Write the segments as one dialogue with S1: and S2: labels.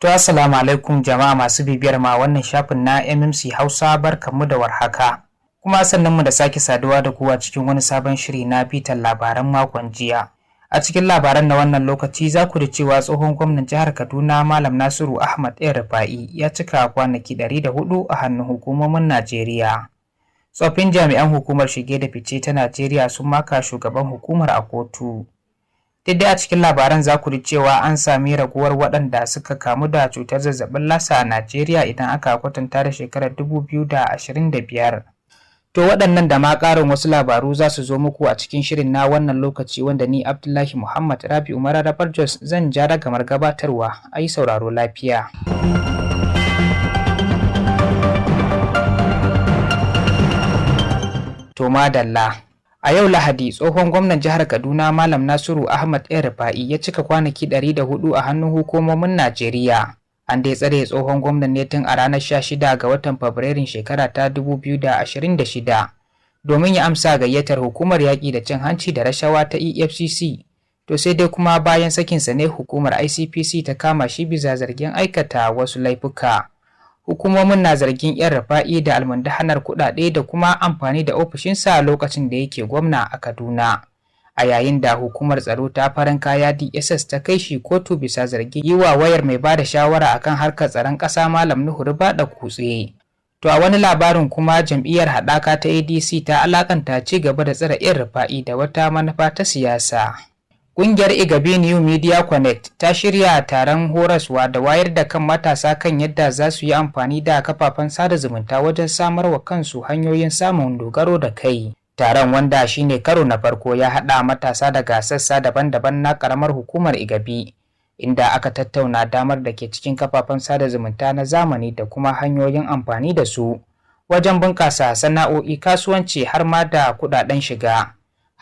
S1: To assalamu alaikum jama'a masu bibiyar ma wannan shafin na MMC Hausa, barkanmu da warhaka. Kuma sannanmu da sake saduwa da kowa cikin wani sabon shiri na bitan labaran makon jiya. A cikin labaran na wannan lokaci za ku da cewa tsohon gwamnan jihar Kaduna Malam Nasiru Ahmad El-Rufai ya cika kwanaki 104 a hannun hukumomin Najeriya. Tsoffin jami'an hukumar shige da fice ta Najeriya sun maka shugaban hukumar a kotu. Duk a cikin labaran za ku ji cewa an sami raguwar waɗanda suka kamu da cutar zazzabin lasa a Najeriya idan aka kwatanta da shekarar 2025. To waɗannan da ma ƙarin wasu labaru za su zo muku a cikin shirin na wannan lokaci wanda ni Abdullahi Muhammad Rabi'u Mararrabar Jos zan ja ragamar gabatarwa. Ai sauraro lafiya. To madalla. A yau Lahadi, tsohon gwamnan jihar Kaduna Malam Nasiru Ahmad El-Rufai ya cika kwanaki 104 a hannun hukumomin Najeriya. An dai tsare tsohon gwamnan ne tun a ranar 16 ga watan Fabrairun shekara ta 2026 domin ya amsa gayyatar hukumar yaƙi da cin hanci da rashawa ta EFCC. To sai dai kuma bayan sakinsa ne hukumar ICPC ta kama shi bisa zargin aikata wasu laifuka. Hukumomin na zargin El-Rufai da almundahanar kuɗaɗe da kuma amfani da ofishinsa lokacin da yake gwamna a Kaduna. A yayin da hukumar tsaro ta farin kaya DSS ta kai shi kotu bisa zargin yi wa wayar mai bada shawara akan harkar tsaron ƙasa Malam Nuhu Ribadu kutse. To a wani labarin kuma jam'iyyar haɗaka ta ADC ta alakanta ci gaba da tsare El-Rufai da wata manufa ta siyasa. Ƙungiyar Igabi New Media Connect ta shirya taron horaswa da wayar da kan matasa kan yadda za su yi amfani da kafafen sada zumunta wajen samar wa kansu hanyoyin samun dogaro da kai. Taron, wanda shine karo na farko, ya haɗa matasa daga sassa daban-daban na ƙaramar hukumar Igabi, inda aka tattauna damar da ke cikin kafafen sada zumunta na zamani da kuma hanyoyin amfani da su wajen bunƙasa sana'o'i, kasuwanci har ma da kuɗaɗen shiga.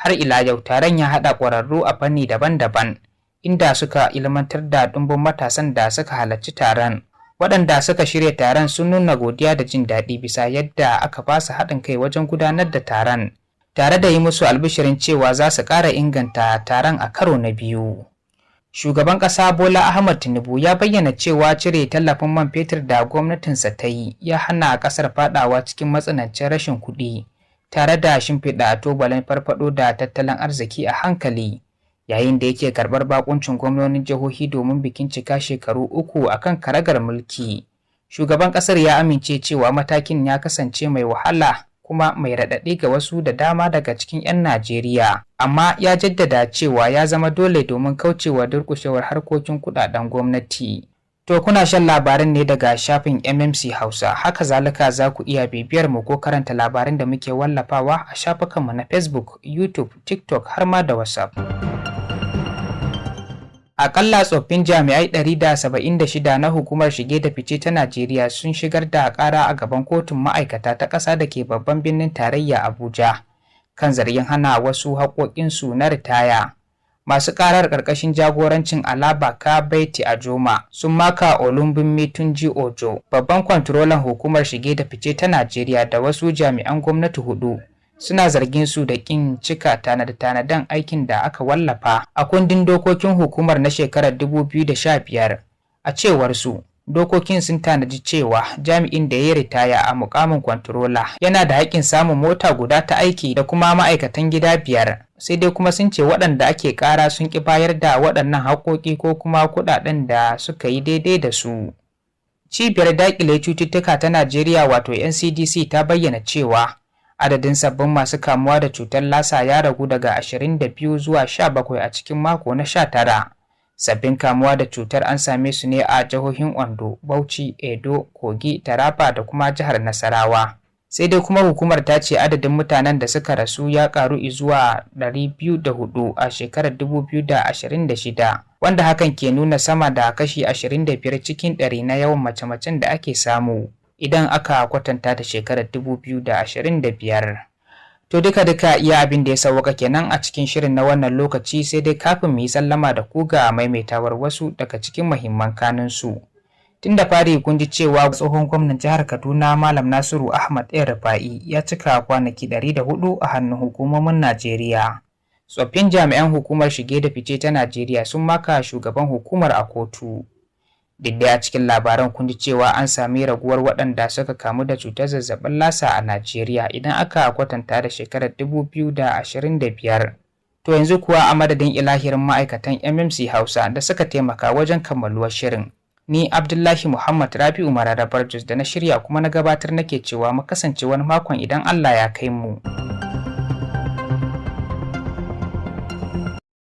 S1: Har ila yau taron ya haɗa ƙwararru a fanni daban-daban inda suka ilmantar da ɗumbin matasan da suka halarci taron. Waɗanda suka shirya taron sun nuna godiya da jin daɗi bisa yadda aka ba su haɗin kai wajen gudanar da taron, tare da yi musu albishirin cewa za su ƙara inganta taron a karo na biyu. Shugaban ƙasa Bola Ahmad Tinubu ya bayyana cewa cire tallafin man fetur da gwamnatinsa ta yi ya hana ƙasar faɗawa cikin matsanancin rashin kuɗi, tare da shimfiɗa tubalin farfaɗo da tattalin arziki a hankali, yayin da yake karɓar bakuncin gwamnonin jihohi domin bikin cika shekaru 3 akan karagar mulki. Shugaban ƙasar ya amince cewa matakin ya kasance mai wahala kuma mai raɗaɗi ga wasu da dama daga cikin 'yan Najeriya, amma ya jaddada cewa ya zama dole domin kaucewa durƙushewar harkokin kuɗaɗen gwamnati. To kuna shan labaran ne daga shafin MMC Hausa, haka zalika za ku iya bibiyar mu ko karanta labaran da muke wallafawa a shafukanmu na Facebook, YouTube, TikTok har ma da WhatsApp. Akalla tsoffin jami'ai 176 na hukumar shige da fice ta Najeriya sun shigar da ƙara a gaban kotun ma'aikata ta ƙasa da ke babban birnin tarayya Abuja kan zargin hana wasu haƙoƙinsu na ritaya. Masu ƙarar ƙarƙashin jagorancin Alabaka Betty Ajoma sun maka Olumbunmi Tunji Ojo, babban kwantarolan hukumar shige da fice ta Najeriya, da wasu jami'an gwamnati 4. Suna zargin su da ƙin cika tanade-tanaden aikin da aka wallafa a kundin dokokin hukumar na shekarar 2015. A cewar su, dokokin sun tanadi cewa jami'in da ya ritaya a mukamin kwantarola yana da haƙƙin samun mota guda ta aiki da kuma ma'aikatan gida 5. Sai dai kuma sun ce waɗanda ake ƙara sun ƙi bayar da waɗannan haƙoƙi ko kuma kuɗaɗen da suka yi daidai da su. Cibiyar daƙile cututtuka ta Najeriya wato NCDC ta bayyana cewa adadin sabbin masu kamuwa da cutar lasa ya ragu daga 22 zuwa 17 a cikin mako na 19. Sabbin kamuwa da cutar an same su ne a jihohin Ondo, Bauchi, Edo, Kogi, Taraba da kuma jihar Nasarawa. Sai dai kuma hukumar ta ce adadin mutanen da suka rasu ya karu zuwa 204 a shekarar 2026, wanda hakan ke nuna sama da kashi 25 cikin 100 na yawan mace-macen da ake samu idan aka kwatanta da shekarar 2025. To duka iya abin da ya sauwaka kenan a cikin shirin na wannan lokaci, sai dai kafin mu yi sallama da ku ga maimaitawar wasu daga cikin muhimman kanunsu. Tun da fari kun ji cewa tsohon gwamnan jihar Kaduna Malam Nasiru Ahmad El-Rufai ya cika kwanaki 104 a hannun hukumomin Najeriya. Tsoffin jami'an hukumar shige da fice ta Najeriya sun maka shugaban hukumar a kotu. Duk da a cikin labaran kun ji cewa an sami raguwar waɗanda suka kamu da cutar zazzabin lasa a Najeriya idan aka kwatanta da shekarar 2025. To yanzu kuwa a madadin ilahirin ma'aikatan MMC Hausa da suka taimaka wajen kammaluwar shirin. Ni Abdullahi Muhammad Rabi'u Mararrabar Jos da na shirya kuma na gabatar nake cewa mu kasance wani makon idan Allah ya kai mu.